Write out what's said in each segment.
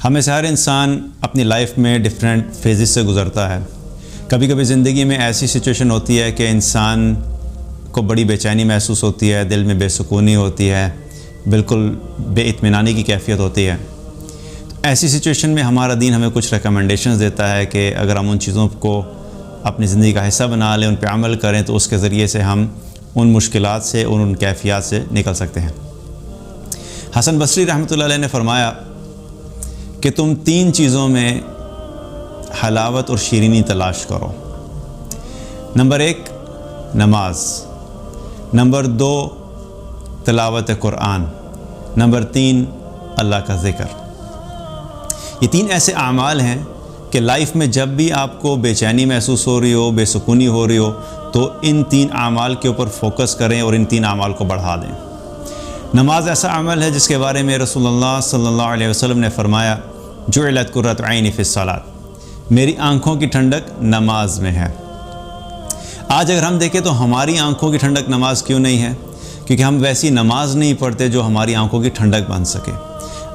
ہمیں سے ہر انسان اپنی لائف میں ڈفرینٹ فیزز سے گزرتا ہے۔ کبھی کبھی زندگی میں ایسی سچویشن ہوتی ہے کہ انسان کو بڑی بے چینی محسوس ہوتی ہے، دل میں بے سکونی ہوتی ہے، بالکل بے اطمینانی کی کیفیت ہوتی ہے۔ ایسی سچویشن میں ہمارا دین ہمیں کچھ ریکمنڈیشنز دیتا ہے کہ اگر ہم ان چیزوں کو اپنی زندگی کا حصہ بنا لیں، ان پہ عمل کریں، تو اس کے ذریعے سے ہم ان مشکلات سے اور ان کیفیات سے نکل سکتے ہیں۔ حسن بصری رحمۃ اللہ علیہ نے فرمایا کہ تم 3 چیزوں میں حلاوت اور شیرینی تلاش کرو۔ نمبر 1 نماز، نمبر 2 تلاوت قرآن، نمبر 3 اللہ کا ذکر۔ یہ 3 ایسے اعمال ہیں کہ لائف میں جب بھی آپ کو بے چینی محسوس ہو رہی ہو، بے سکونی ہو رہی ہو، تو ان 3 اعمال کے اوپر فوکس کریں اور ان 3 اعمال کو بڑھا دیں۔ نماز ایسا عمل ہے جس کے بارے میں رسول اللہ صلی اللہ علیہ وسلم نے فرمایا جعلت قرۃ عینی فی الصلاۃ، میری آنکھوں کی ٹھنڈک نماز میں ہے۔ آج اگر ہم دیکھیں تو ہماری آنکھوں کی ٹھنڈک نماز کیوں نہیں ہے؟ کیونکہ ہم ویسی نماز نہیں پڑھتے جو ہماری آنکھوں کی ٹھنڈک بن سکے۔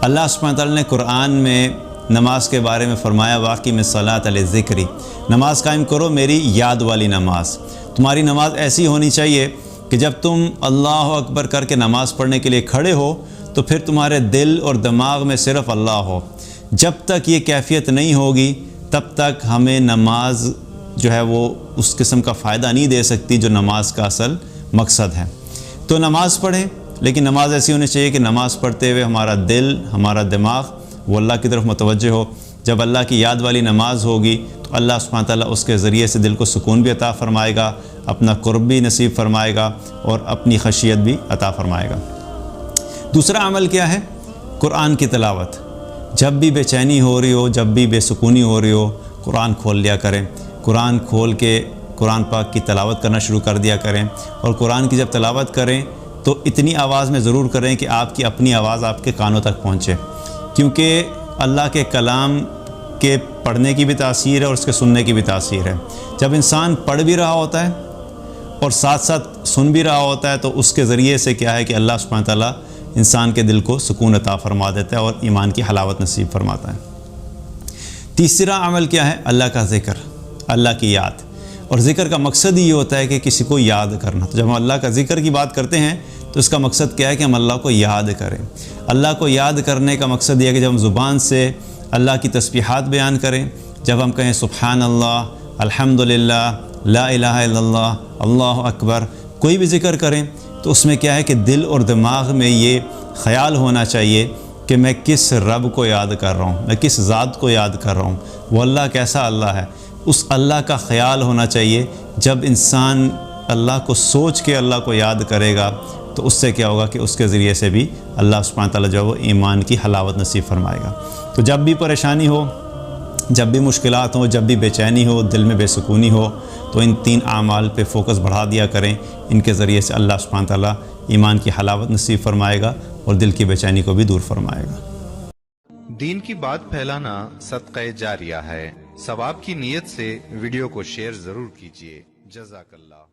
اللہ سبحانہ وتعالی نے قرآن میں نماز کے بارے میں فرمایا واقیم الصلاۃ لذکری، نماز قائم کرو میری یاد والی نماز۔ تمہاری نماز ایسی ہونی چاہیے کہ جب تم اللہ اکبر کر کے نماز پڑھنے کے لیے کھڑے ہو تو پھر تمہارے دل اور دماغ میں صرف اللہ ہو۔ جب تک یہ کیفیت نہیں ہوگی تب تک ہمیں نماز جو ہے وہ اس قسم کا فائدہ نہیں دے سکتی جو نماز کا اصل مقصد ہے۔ تو نماز پڑھیں، لیکن نماز ایسی ہونی چاہیے کہ نماز پڑھتے ہوئے ہمارا دل، ہمارا دماغ وہ اللہ کی طرف متوجہ ہو۔ جب اللہ کی یاد والی نماز ہوگی تو اللہ سبحانہ تعالیٰ اس کے ذریعے سے دل کو سکون بھی عطا فرمائے گا، اپنا قرب بھی نصیب فرمائے گا اور اپنی خشیت بھی عطا فرمائے گا۔ دوسرا عمل کیا ہے؟ قرآن کی تلاوت۔ جب بھی بے چینی ہو رہی ہو، جب بھی بے سکونی ہو رہی ہو، قرآن کھول لیا کریں، قرآن کھول کے قرآن پاک کی تلاوت کرنا شروع کر دیا کریں۔ اور قرآن کی جب تلاوت کریں تو اتنی آواز میں ضرور کریں کہ آپ کی اپنی آواز آپ کے کانوں تک پہنچے، کیونکہ اللہ کے کلام کے پڑھنے کی بھی تاثیر ہے اور اس کے سننے کی بھی تاثیر ہے۔ جب انسان پڑھ بھی رہا ہوتا ہے اور ساتھ ساتھ سن بھی رہا ہوتا ہے تو اس کے ذریعے سے کیا ہے کہ اللہ سبحانہ تعالیٰ انسان کے دل کو سکون عطا فرما دیتا ہے اور ایمان کی حلاوت نصیب فرماتا ہے۔ تیسرا عمل کیا ہے؟ اللہ کا ذکر، اللہ کی یاد۔ اور ذکر کا مقصد ہی یہ ہوتا ہے کہ کسی کو یاد کرنا۔ تو جب ہم اللہ کا ذکر کی بات کرتے ہیں تو اس کا مقصد کیا ہے کہ ہم اللہ کو یاد کریں۔ اللہ کو یاد کرنے کا مقصد یہ ہے کہ جب ہم زبان سے اللہ کی تسبیحات بیان کریں، جب ہم کہیں سبحان اللہ، الحمدللہ، لا الہ الا اللہ، اللہ اکبر، کوئی بھی ذکر کریں تو اس میں کیا ہے کہ دل اور دماغ میں یہ خیال ہونا چاہیے کہ میں کس رب کو یاد کر رہا ہوں، میں کس ذات کو یاد کر رہا ہوں، وہ اللہ کیسا اللہ ہے، اس اللہ کا خیال ہونا چاہیے۔ جب انسان اللہ کو سوچ کے اللہ کو یاد کرے گا تو اس سے کیا ہوگا کہ اس کے ذریعے سے بھی اللہ سبحانہ تعالیٰ جو ہے وہ ایمان کی حلاوت نصیب فرمائے گا۔ تو جب بھی پریشانی ہو، جب بھی مشکلات ہوں، جب بھی بے چینی ہو، دل میں بے سکونی ہو، تو ان 3 اعمال پہ فوکس بڑھا دیا کریں۔ ان کے ذریعے سے اللہ سبحانہ تعالیٰ ایمان کی حلاوت نصیب فرمائے گا اور دل کی بے چینی کو بھی دور فرمائے گا۔ دین کی بات پھیلانا صدقہ جاریہ ہے۔ ثواب کی نیت سے ویڈیو کو شیئر ضرور کیجیے۔ جزاک اللہ۔